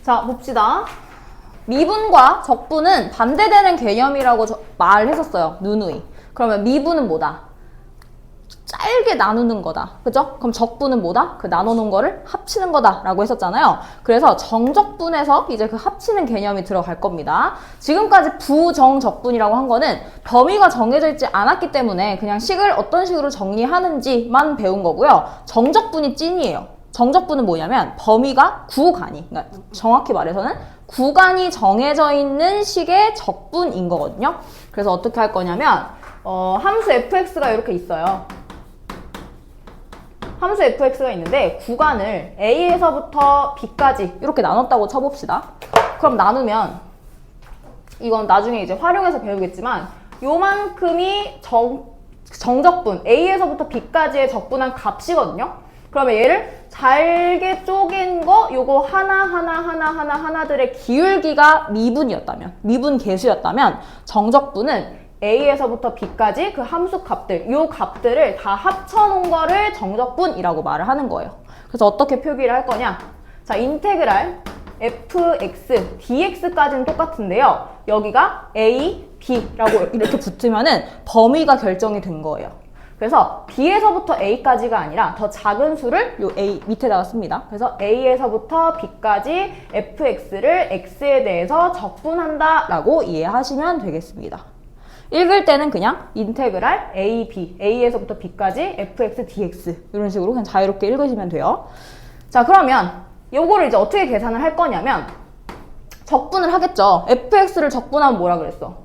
자, 봅시다. 미분과 적분은 반대되는 개념이라고 말했었어요. 누누이. 그러면 미분은 뭐다? 짧게 나누는 거다. 그죠? 그럼 적분은 뭐다? 그 나누는 거를 합치는 거다 라고 했었잖아요. 그래서 정적분에서 이제 그 합치는 개념이 들어갈 겁니다. 지금까지 부정적분이라고 한 거는 범위가 정해져 있지 않았기 때문에 그냥 식을 어떤 식으로 정리하는지만 배운 거고요. 정적분이 찐이에요. 정적분은 뭐냐면 범위가 구간이, 그러니까 정확히 말해서는 구간이 정해져 있는 식의 적분인 거거든요. 그래서 어떻게 할 거냐면 함수 fx가 이렇게 있어요. 함수 fx가 있는데 구간을 a에서부터 b까지 이렇게 나눴다고 쳐봅시다. 그럼 나누면 이건 나중에 이제 활용해서 배우겠지만 요만큼이 정적분 a에서부터 b까지의 적분한 값이거든요. 그러면 얘를 잘게 쪼갠 거 요거 하나들의 기울기가 미분이었다면, 미분 계수였다면 정적분은 a에서부터 b까지 그 함수 값들, 요 값들을 다 합쳐놓은 거를 정적분이라고 말을 하는 거예요. 그래서 어떻게 표기를 할 거냐? 자, 인테그랄 fx, dx까지는 똑같은데요. 여기가 a, b라고 이렇게 붙으면은 범위가 결정이 된 거예요. 그래서 b에서부터 a까지가 아니라 더 작은 수를 요 a 밑에다가 씁니다. 그래서 a에서부터 b까지 fx를 x에 대해서 적분한다 라고 이해하시면 되겠습니다. 읽을 때는 그냥 인테그랄 a, b, a에서부터 b까지 fx, dx 이런 식으로 그냥 자유롭게 읽으시면 돼요. 자, 그러면 요거를 이제 어떻게 계산을 할 거냐면 적분을 하겠죠. fx를 적분하면 뭐라 그랬어?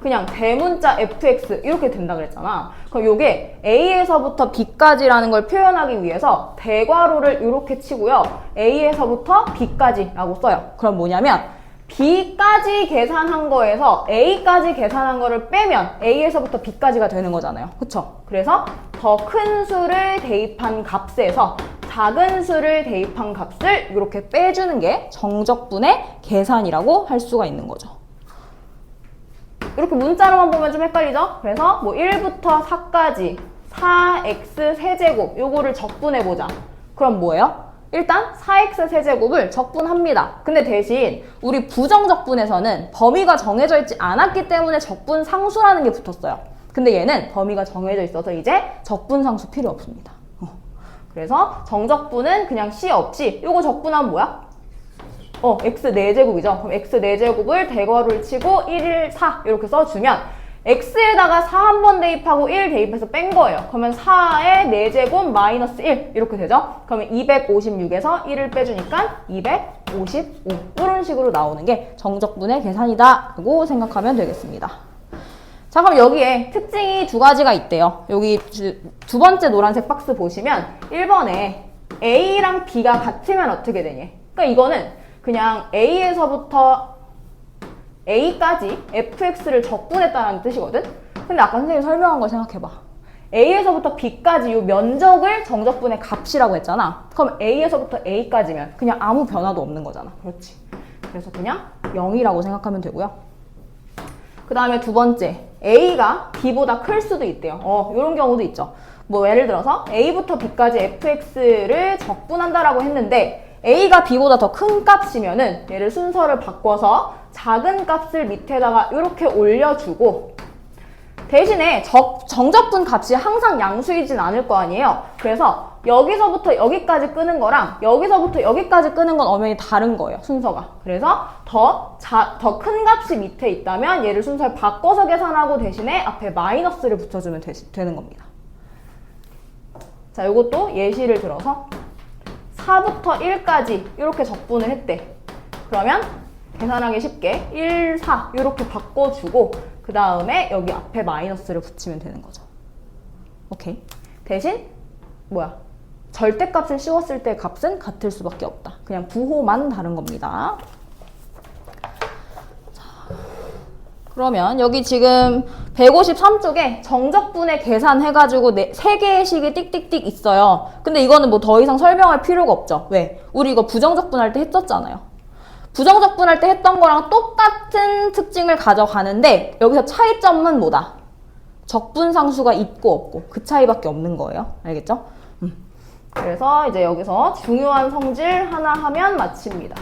그냥 대문자 fx 이렇게 된다 그랬잖아. 그럼 요게 a에서부터 b까지라는 걸 표현하기 위해서 대괄호를 이렇게 치고요. a에서부터 b까지라고 써요. 그럼 뭐냐면 b까지 계산한 거에서 a까지 계산한 거를 빼면 a에서부터 b까지가 되는 거잖아요. 그쵸? 그래서 더 큰 수를 대입한 값에서 작은 수를 대입한 값을 이렇게 빼주는 게 정적분의 계산이라고 할 수가 있는 거죠. 이렇게 문자로만 보면 좀 헷갈리죠? 그래서 뭐 1부터 4까지 4x 세제곱 요거를 적분해보자. 그럼 뭐예요? 일단 4x 세제곱을 적분합니다. 근데 대신 우리 부정적분에서는 범위가 정해져 있지 않았기 때문에 적분상수라는 게 붙었어요. 근데 얘는 범위가 정해져 있어서 이제 적분상수 필요 없습니다. 그래서 정적분은 그냥 c 없이 요거 적분하면 뭐야? x 4제곱이죠. 그럼 x 4제곱을 대괄호를 치고 1, 4 이렇게 써주면 x에다가 4 한 번 대입하고 1 대입해서 뺀 거예요. 그러면 4의 4제곱 마이너스 1 이렇게 되죠. 그러면 256에서 1을 빼주니까 255 이런 식으로 나오는 게 정적분의 계산이다 라고 생각하면 되겠습니다. 자, 그럼 여기에 특징이 두 가지가 있대요. 여기 두 번째 노란색 박스 보시면 1번에 a랑 b가 같으면 어떻게 되니? 그러니까 이거는 그냥 a에서부터 a까지 fx를 적분했다는 뜻이거든? 근데 아까 선생님이 설명한 걸 생각해봐. a에서부터 b까지 이 면적을 정적분의 값이라고 했잖아. 그럼 a에서부터 a까지면 그냥 아무 변화도 없는 거잖아. 그렇지. 그래서 그냥 0이라고 생각하면 되고요. 그 다음에 두 번째, a가 b보다 클 수도 있대요. 이런 경우도 있죠. 뭐 예를 들어서 a부터 b까지 fx를 적분한다라고 했는데 a가 b보다 더 큰 값이면은 얘를 순서를 바꿔서 작은 값을 밑에다가 이렇게 올려주고 대신에 정적분 값이 항상 양수이진 않을 거 아니에요. 그래서 여기서부터 여기까지 끄는 거랑 여기서부터 여기까지 끄는 건 엄연히 다른 거예요. 순서가. 그래서 더 큰 값이 밑에 있다면 얘를 순서를 바꿔서 계산하고 대신에 앞에 마이너스를 붙여주면 되는 겁니다. 자, 이것도 예시를 들어서 4부터 1까지 이렇게 적분을 했대. 그러면 계산하기 쉽게 1, 4 이렇게 바꿔주고 그 다음에 여기 앞에 마이너스를 붙이면 되는 거죠. 오케이. 대신 뭐야? 절대값을 씌웠을 때 값은 같을 수밖에 없다. 그냥 부호만 다른 겁니다. 자, 그러면 여기 지금 153쪽에 정적분의 계산해가지고 3개의 식이 띡띡띡 있어요. 근데 이거는 뭐 더 이상 설명할 필요가 없죠. 왜? 우리 이거 부정적분 할 때 했었잖아요. 부정적분 할 때 했던 거랑 똑같은 특징을 가져가는데 여기서 차이점은 뭐다? 적분상수가 있고 없고 그 차이밖에 없는 거예요. 알겠죠? 그래서 이제 여기서 중요한 성질 하나 하면 마칩니다.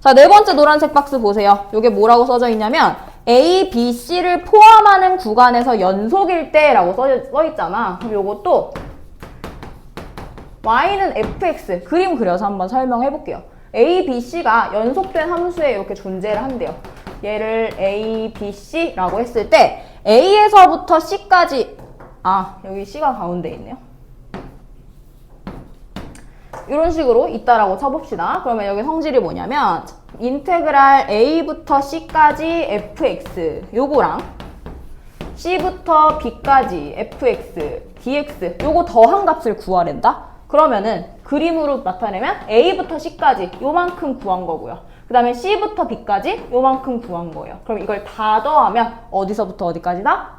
자, 네 번째 노란색 박스 보세요. 이게 뭐라고 써져 있냐면 A, B, C를 포함하는 구간에서 연속일 때라고 써 있잖아. 그럼 요것도 y는 fx 그림 그려서 한번 설명해 볼게요. A, B, C가 연속된 함수에 이렇게 존재를 한대요. 얘를 A, B, C라고 했을 때 A에서부터 C까지 여기 C가 가운데 있네요. 이런 식으로 있다라고 쳐봅시다. 그러면 여기 성질이 뭐냐면 인테그랄 A부터 C까지 fx 요거랑 C부터 B까지 fx, dx 요거 더한 값을 구하랜다? 그러면은 그림으로 나타내면 A부터 C까지 요만큼 구한 거고요. 그 다음에 C부터 B까지 요만큼 구한 거예요. 그럼 이걸 다 더하면 어디서부터 어디까지다?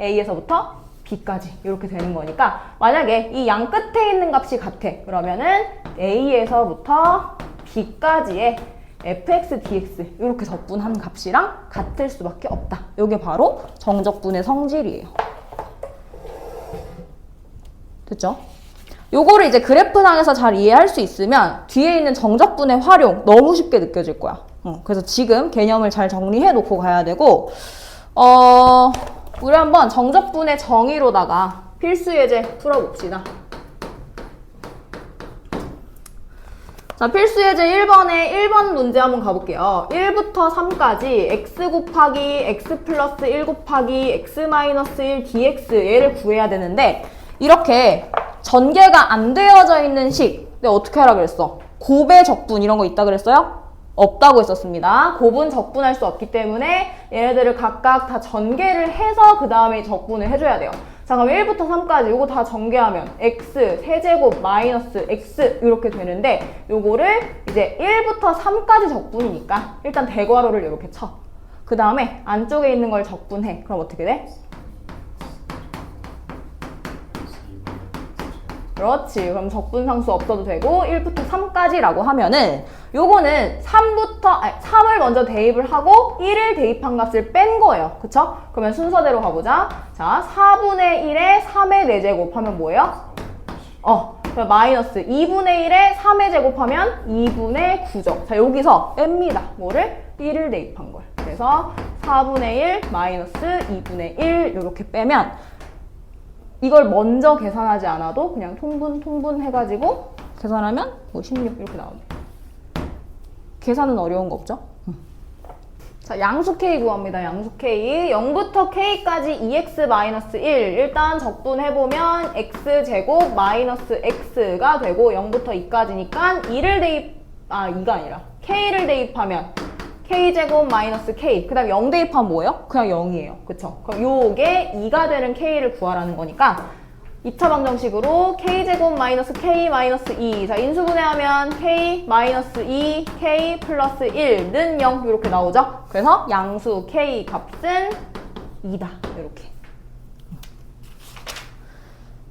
A에서부터 B까지 이렇게 되는 거니까 만약에 이 양 끝에 있는 값이 같아. 그러면은 A에서부터 B까지의 fx, dx 이렇게 적분한 값이랑 같을 수밖에 없다. 이게 바로 정적분의 성질이에요. 됐죠? 요거를 이제 그래프상에서 잘 이해할 수 있으면 뒤에 있는 정적분의 활용 너무 쉽게 느껴질 거야. 그래서 지금 개념을 잘 정리해 놓고 가야 되고 우리 한번 정적분의 정의로다가 필수 예제 풀어봅시다. 자, 필수 예제 1번 문제 한번 가볼게요. 1부터 3까지 x 곱하기 x 플러스 1 곱하기 x 마이너스 1 dx 얘를 구해야 되는데 이렇게 전개가 안 되어져 있는 식. 근데 어떻게 하라 그랬어? 곱의 적분 이런 거 있다 그랬어요? 없다고 했었습니다. 곱은 적분할 수 없기 때문에 얘네들을 각각 다 전개를 해서 그 다음에 적분을 해줘야 돼요. 자, 그럼 1부터 3까지 요거 다 전개하면 x 세제곱 마이너스 x 이렇게 되는데 요거를 이제 1부터 3까지 적분이니까 일단 대괄호를 이렇게 쳐. 그 다음에 안쪽에 있는 걸 적분해. 그럼 어떻게 돼? 그렇지. 그럼 적분상수 없어도 되고 1부터 3까지라고 하면은 요거는 3을 먼저 대입을 하고 1을 대입한 값을 뺀 거예요. 그쵸? 그러면 순서대로 가보자. 자, 4분의 1에 3의 4제곱 하면 뭐예요? 그럼 마이너스 2분의 1에 3의 제곱하면 2분의 9죠. 자, 여기서 뺍니다. 뭐를? 1을 대입한 걸. 그래서 4분의 1 마이너스 2분의 1 이렇게 빼면 이걸 먼저 계산하지 않아도 그냥 통분 해가지고 계산하면 뭐 16 이렇게 나옵니다. 계산은 어려운 거 없죠? 자, 양수 k 구합니다. 양수 k 0부터 k까지 2x-1 일단 적분해보면 x제곱 마이너스 x가 되고 0부터 2까지니까 2가 아니라 k를 대입하면 k제곱 마이너스 k 그 다음에 0 대입하면 뭐예요? 그냥 0이에요. 그쵸? 그럼 요게 2가 되는 k를 구하라는 거니까 2차 방정식으로 k제곱 마이너스 k 마이너스 2 자, 인수분해하면 k 마이너스 2 k 플러스 1는 0 이렇게 나오죠? 그래서 양수 k 값은 2다. 이렇게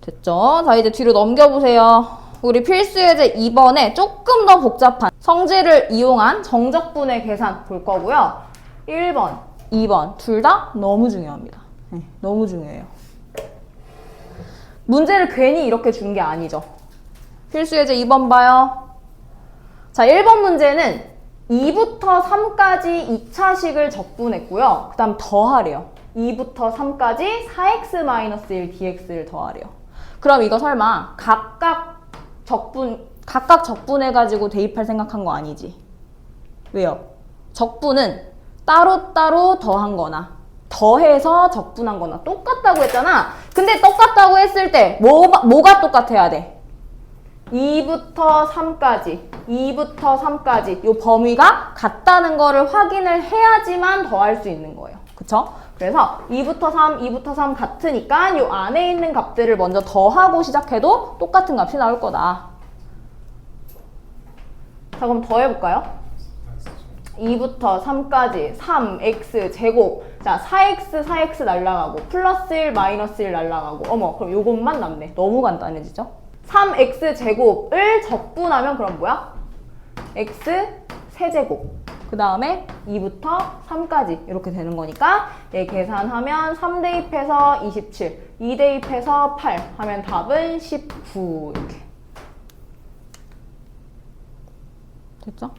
됐죠? 자, 이제 뒤로 넘겨보세요. 우리 필수 예제 2번에 조금 더 복잡한 성질을 이용한 정적분의 계산 볼 거고요. 1번, 2번 둘 다 너무 중요합니다. 네, 너무 중요해요. 문제를 괜히 이렇게 준 게 아니죠. 필수 예제 2번 봐요. 자, 1번 문제는 2부터 3까지 2차식을 적분했고요. 그 다음 더하래요. 2부터 3까지 4x-1 dx를 더하래요. 그럼 이거 설마 각각 적분해가지고 대입할 생각한 거 아니지? 왜요? 적분은 따로따로 더한 거나 더해서 적분한 거나 똑같다고 했잖아. 근데 똑같다고 했을 때 뭐가 똑같아야 돼? 2부터 3까지 이 범위가 같다는 거를 확인을 해야지만 더할 수 있는 거예요. 그쵸? 그래서 2부터 3 같으니까 이 안에 있는 값들을 먼저 더하고 시작해도 똑같은 값이 나올 거다. 자, 그럼 더해볼까요? 2부터 3까지 3x 제곱 자 4x 날라가고 플러스 1 마이너스 1 날라가고 그럼 요것만 남네. 너무 간단해지죠? 3x 제곱을 적분하면 그럼 뭐야? x 세제곱 그 다음에 2부터 3까지 이렇게 되는 거니까 얘 계산하면 3 대입해서 27 2 대입해서 8 하면 답은 19 이렇게 됐죠?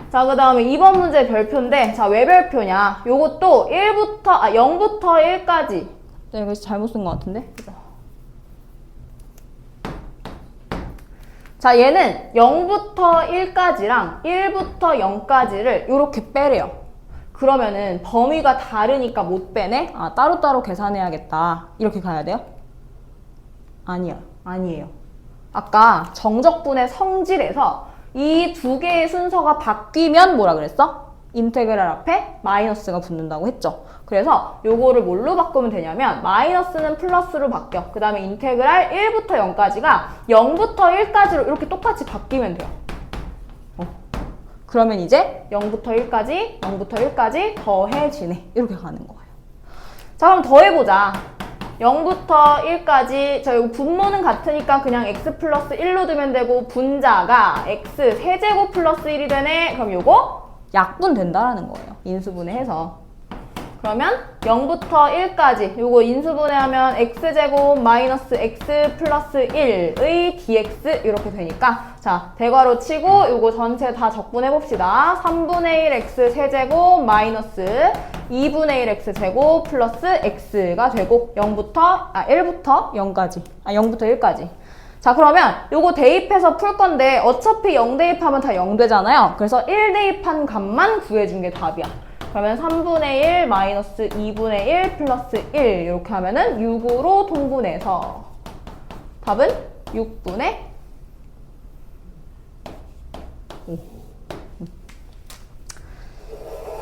자, 그 다음에 2번 문제 별표인데, 자, 왜 별표냐? 요것도 0부터 1까지. 네, 이거 잘못 쓴 것 같은데? 자, 얘는 0부터 1까지랑 1부터 0까지를 이렇게 빼래요. 그러면은 범위가 다르니까 못 빼네? 아, 따로따로 계산해야겠다. 이렇게 가야 돼요? 아니에요. 아까 정적분의 성질에서 이 두 개의 순서가 바뀌면 뭐라 그랬어? 인테그랄 앞에 마이너스가 붙는다고 했죠. 그래서 요거를 뭘로 바꾸면 되냐면 마이너스는 플러스로 바뀌어. 그 다음에 인테그랄 1부터 0까지가 0부터 1까지로 이렇게 똑같이 바뀌면 돼요. 그러면 이제 0부터 1까지 더해지네. 이렇게 가는 거예요. 자, 그럼 더해보자. 0부터 1까지, 자, 여기 분모는 같으니까 그냥 x 플러스 1로 두면 되고, 분자가 x 세제곱 플러스 1이 되네. 그럼 요거 약분 된다라는 거예요. 인수분해해서. 그러면 0부터 1까지, 요거 인수분해하면 x제곱 마이너스 x 플러스 1의 dx 이렇게 되니까, 자, 대괄호 치고 요거 전체 다 적분해봅시다. 3분의 1 x 세제곱 마이너스 2분의 1 x제곱 플러스 x가 되고 1부터 1까지. 자, 그러면 요거 대입해서 풀 건데 어차피 0 대입하면 다 0 되잖아요. 그래서 1 대입한 값만 구해준 게 답이야. 그러면 3분의 1 마이너스 2분의 1 플러스 1 이렇게 하면은 6으로 통분해서 답은 6분의 5.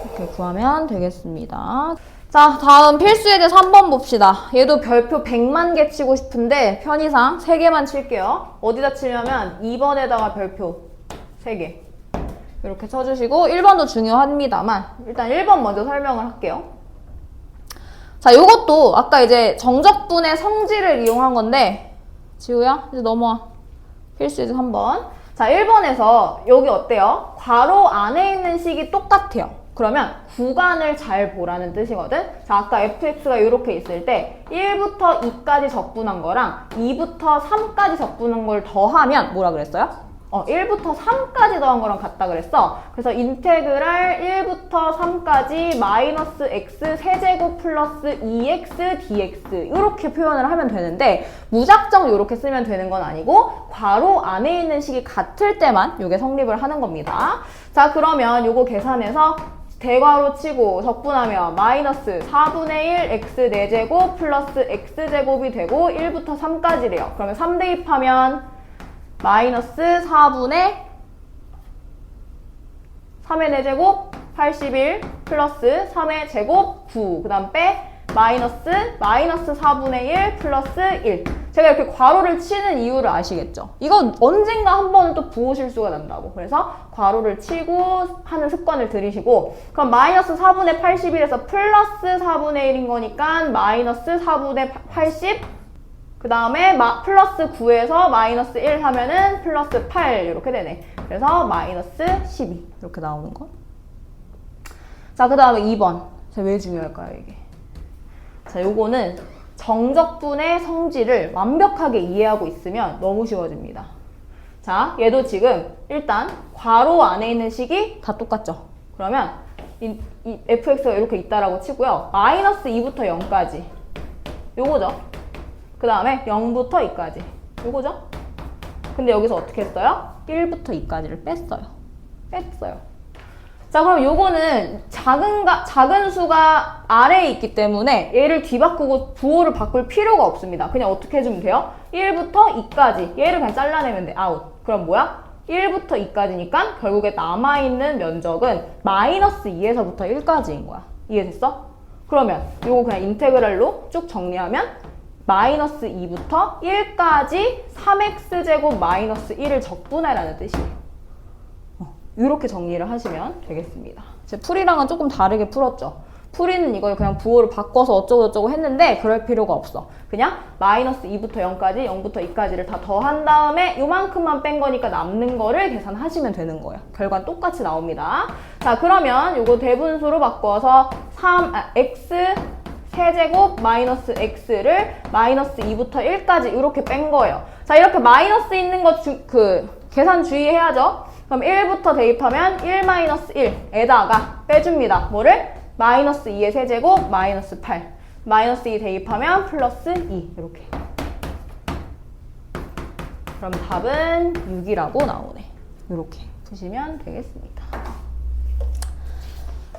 이렇게 구하면 되겠습니다. 자, 다음 필수에 대해서 한번 봅시다. 얘도 별표 100만 개 치고 싶은데 편의상 3개만 칠게요. 어디다 치냐면 2번에다가 별표 3개 이렇게 쳐주시고 1번도 중요합니다만 일단 1번 먼저 설명을 할게요. 자, 요것도 아까 이제 정적분의 성질을 이용한 건데 지우야 이제 넘어와. 필수에 대해서 한번. 자, 1번에서 여기 어때요? 괄호 안에 있는 식이 똑같아요. 그러면 구간을 잘 보라는 뜻이거든? 자, 아까 fx가 이렇게 있을 때 1부터 2까지 적분한 거랑 2부터 3까지 적분한 걸 더하면 뭐라 그랬어요? 1부터 3까지 더한 거랑 같다 그랬어. 그래서 인테그랄 1부터 3까지 마이너스 x 세제곱 플러스 2x dx 이렇게 표현을 하면 되는데 무작정 이렇게 쓰면 되는 건 아니고 괄호 안에 있는 식이 같을 때만 이게 성립을 하는 겁니다. 자, 그러면 요거 계산해서 대괄호 치고 적분하면 마이너스 4분의 1 x 4제곱 플러스 x제곱이 되고 1부터 3까지래요. 그러면 3 대입하면 마이너스 4분의 3의 4제곱 81 플러스 3의 제곱 9 그 다음 빼 마이너스 4분의 1 플러스 1 제가 이렇게 괄호를 치는 이유를 아시겠죠? 이건 언젠가 한 번은 또 부호실수가 난다고. 그래서 괄호를 치고 하는 습관을 들이시고 그럼 마이너스 4분의 81에서 플러스 4분의 1인 거니까 마이너스 4분의 80 그 다음에 플러스 9에서 마이너스 1 하면은 플러스 8 이렇게 되네. 그래서 마이너스 12 이렇게 나오는 거. 자, 그 다음에 2번. 자, 왜 중요할까요, 이게? 자, 요거는 정적분의 성질을 완벽하게 이해하고 있으면 너무 쉬워집니다. 자, 얘도 지금 일단 괄호 안에 있는 식이 다 똑같죠? 그러면 이 fx가 이렇게 있다라고 치고요. 마이너스 2부터 0까지 요거죠? 그 다음에 0부터 2까지 요거죠? 근데 여기서 어떻게 했어요? 1부터 2까지를 뺐어요. 자, 그럼 요거는 작은 수가 아래에 있기 때문에 얘를 뒤바꾸고 부호를 바꿀 필요가 없습니다. 그냥 어떻게 해주면 돼요? 1부터 2까지 얘를 그냥 잘라내면 돼. 아웃. 그럼 뭐야? 1부터 2까지니까 결국에 남아있는 면적은 마이너스 2에서부터 1까지인 거야. 이해됐어? 그러면 요거 그냥 인테그랄로 쭉 정리하면 마이너스 2부터 1까지 3x제곱 마이너스 1을 적분해라는 뜻이에요. 이렇게 정리를 하시면 되겠습니다. 제 풀이랑은 조금 다르게 풀었죠. 풀이는 이걸 그냥 부호를 바꿔서 어쩌고저쩌고 했는데 그럴 필요가 없어. 그냥 마이너스 2부터 0까지, 0부터 2까지를 다 더한 다음에 요만큼만 뺀 거니까 남는 거를 계산하시면 되는 거예요. 결과는 똑같이 나옵니다. 자, 그러면 요거 대분수로 바꿔서 x 세제곱 마이너스 x를 마이너스 2부터 1까지 이렇게 뺀 거예요. 자, 이렇게 마이너스 있는 거 계산 주의해야죠. 그럼 1부터 대입하면 1-1에다가 빼줍니다. 뭐를? 마이너스 2의 세제곱 마이너스 8. 마이너스 2 대입하면 플러스 2 이렇게. 그럼 답은 6이라고 나오네. 이렇게 푸시면 되겠습니다.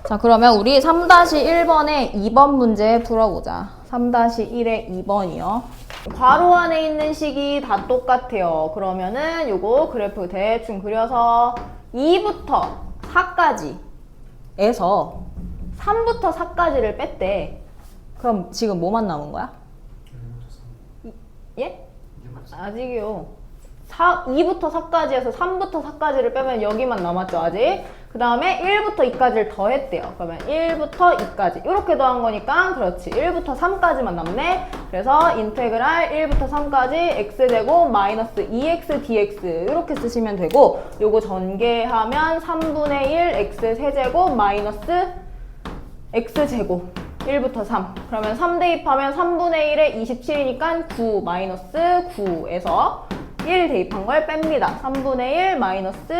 자, 그러면 우리 3-1번의 2번 문제 풀어보자. 3-1의 2번이요. 괄호 안에 있는 식이 다 똑같아요. 그러면은 요거 그래프 대충 그려서 2부터 4까지에서 3부터 4까지를 뺐대. 그럼 지금 뭐만 남은 거야? 예? 아직이요. 2부터 4까지에서 3부터 4까지를 빼면 여기만 남았죠, 아직. 그 다음에 1부터 2까지를 더했대요. 그러면 1부터 2까지. 이렇게 더한 거니까, 그렇지. 1부터 3까지만 남네. 그래서 인테그랄 1부터 3까지 x제곱 마이너스 2x dx 이렇게 쓰시면 되고, 요거 전개하면 3분의 1 x 세제곱 마이너스 x제곱 1부터 3. 그러면 3 대입하면 3분의 1에 27이니까 9 마이너스 9에서 1 대입한 걸 뺍니다. 3분의 1 마이너스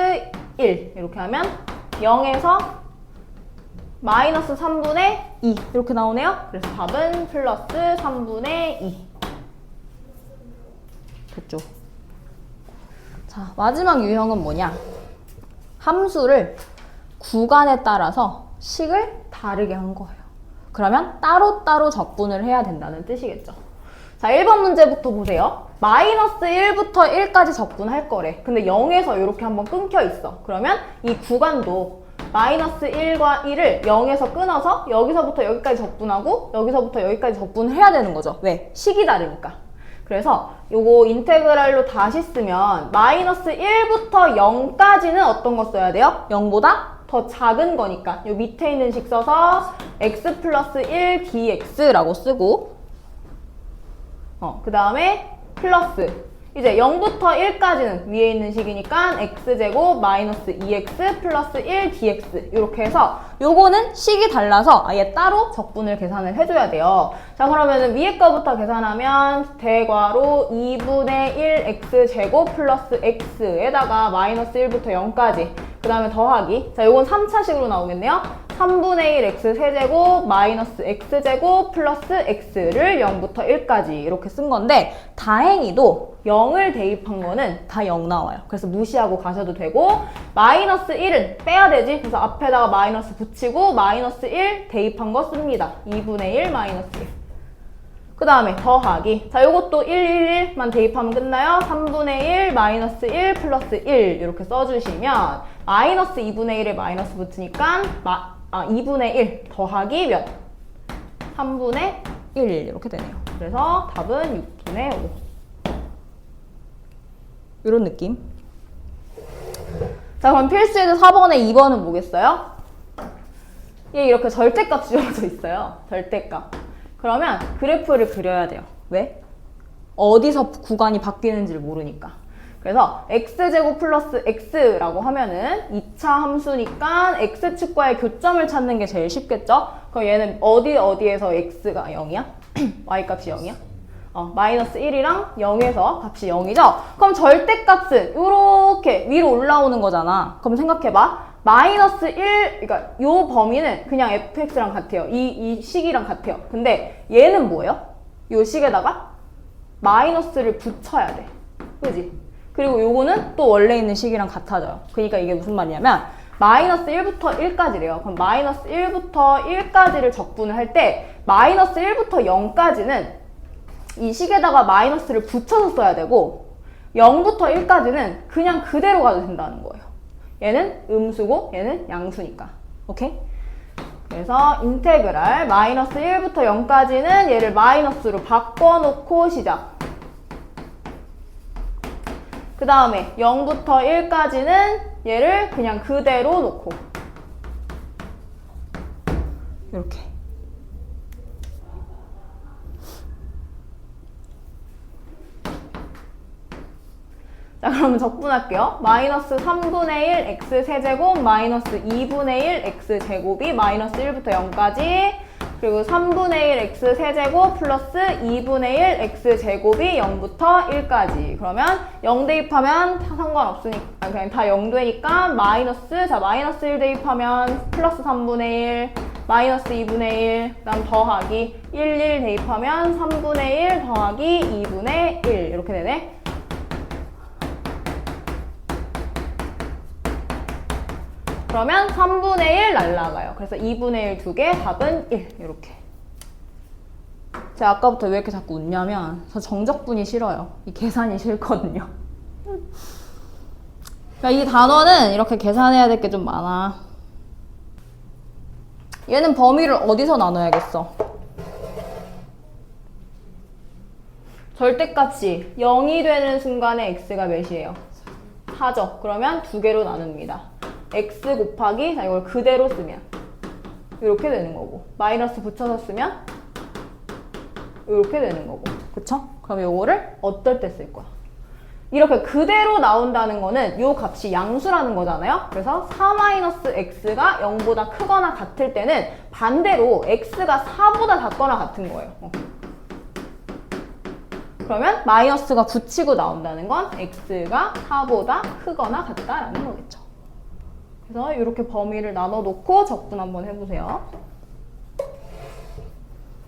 1 이렇게 하면 0에서 마이너스 3분의 2 이렇게 나오네요. 그래서 답은 플러스 3분의 2 됐죠? 자, 마지막 유형은 뭐냐? 함수를 구간에 따라서 식을 다르게 한 거예요. 그러면 따로따로 적분을 해야 된다는 뜻이겠죠. 자, 1번 문제부터 보세요. 마이너스 1부터 1까지 적분할 거래. 근데 0에서 이렇게 한번 끊겨 있어. 그러면 이 구간도 마이너스 1과 1을 0에서 끊어서 여기서부터 여기까지 적분하고 여기서부터 여기까지 적분을 해야 되는 거죠. 왜? 식이 다르니까. 그래서 요거 인테그랄로 다시 쓰면 마이너스 1부터 0까지는 어떤 거 써야 돼요? 0보다 더 작은 거니까 요 밑에 있는 식 써서 x 플러스 1 dx라고 쓰고 그 다음에 플러스 이제 0부터 1까지는 위에 있는 식이니까 x제곱 마이너스 2x 플러스 1 dx 이렇게 해서 요거는 식이 달라서 아예 따로 적분을 계산을 해줘야 돼요. 자, 그러면은 위에 거부터 계산하면 대괄호 2분의 1 x제곱 플러스 x에다가 마이너스 1부터 0까지 그 다음에 더하기. 자, 요건 3차식으로 나오겠네요. 3분의 1 x 세제곱 마이너스 x제곱 플러스 x를 0부터 1까지 이렇게 쓴 건데 다행히도 0을 대입한 거는 다 0 나와요. 그래서 무시하고 가셔도 되고 마이너스 1은 빼야 되지. 그래서 앞에다가 마이너스 붙이고 마이너스 1 대입한 거 씁니다. 2분의 1 마이너스 1. 그 다음에 더하기. 자, 요것도 1, 1만 대입하면 끝나요. 3분의 1 마이너스 1 플러스 1 이렇게 써주시면 마이너스 2분의 1에 마이너스 붙으니까 2분의 1 더하기 몇? 3분의 1 이렇게 되네요. 그래서 답은 6분의 5. 이런 느낌. 자, 그럼 필수에도 4번에 2번은 뭐겠어요? 얘 이렇게 절대값 주어져 있어요. 절대값. 그러면 그래프를 그려야 돼요. 왜? 어디서 구간이 바뀌는지를 모르니까. 그래서 x제곱 플러스 x라고 하면은 2차 함수니까 x축과의 교점을 찾는 게 제일 쉽겠죠? 그럼 얘는 어디에서 x가 0이야? y값이 0이야? 마이너스 1이랑 0에서 값이 0이죠? 그럼 절대값은 이렇게 위로 올라오는 거잖아. 그럼 생각해봐. 마이너스 1, 그러니까 요 범위는 그냥 fx랑 같아요. 이 식이랑 같아요. 근데 얘는 뭐예요? 요 식에다가 마이너스를 붙여야 돼. 그지? 그리고 요거는 또 원래 있는 식이랑 같아져요. 그러니까 이게 무슨 말이냐면 마이너스 1부터 1까지래요. 그럼 마이너스 1부터 1까지를 적분을 할 때 마이너스 1부터 0까지는 이 식에다가 마이너스를 붙여서 써야 되고 0부터 1까지는 그냥 그대로 가도 된다는 거예요. 얘는 음수고 얘는 양수니까. 오케이? 그래서 인테그랄 마이너스 1부터 0까지는 얘를 마이너스로 바꿔놓고 시작. 그 다음에 0부터 1까지는 얘를 그냥 그대로 놓고 이렇게. 자, 그러면 적분할게요. 마이너스 3분의 1 x 세제곱 마이너스 2분의 1 x 제곱이 마이너스 1부터 0까지 그리고 3분의 1 x 세제곱 플러스 2분의 1 x 제곱이 0부터 1까지. 그러면 0 대입하면 상관없으니까 그냥 다 0 되니까 마이너스, 자 마이너스 1 대입하면 플러스 3분의 1, 마이너스 2분의 1, 그 다음 더하기 1 대입하면 3분의 1 더하기 2분의 1 이렇게 되네. 그러면 3분의 1 날라가요. 그래서 2분의 1 두 개, 답은 1 이렇게. 제가 아까부터 왜 이렇게 자꾸 웃냐면 저 정적분이 싫어요. 이 계산이 싫거든요. 그러니까 이 단원은 이렇게 계산해야 될 게 좀 많아. 얘는 범위를 어디서 나눠야겠어? 절대값이 0이 되는 순간에 x가 몇이에요? 4죠. 그러면 두 개로 나눕니다. x 곱하기, 자 이걸 그대로 쓰면 이렇게 되는 거고, 마이너스 붙여서 쓰면 이렇게 되는 거고, 그쵸? 그럼 요거를 어떨 때 쓸 거야? 이렇게 그대로 나온다는 거는 요 값이 양수라는 거잖아요. 그래서 4-x가 0보다 크거나 같을 때는 반대로 x가 4보다 작거나 같은 거예요. 그러면 마이너스가 붙이고 나온다는 건 x가 4보다 크거나 같다라는 거겠죠. 그래서 이렇게 범위를 나눠 놓고 적분 한번 해보세요.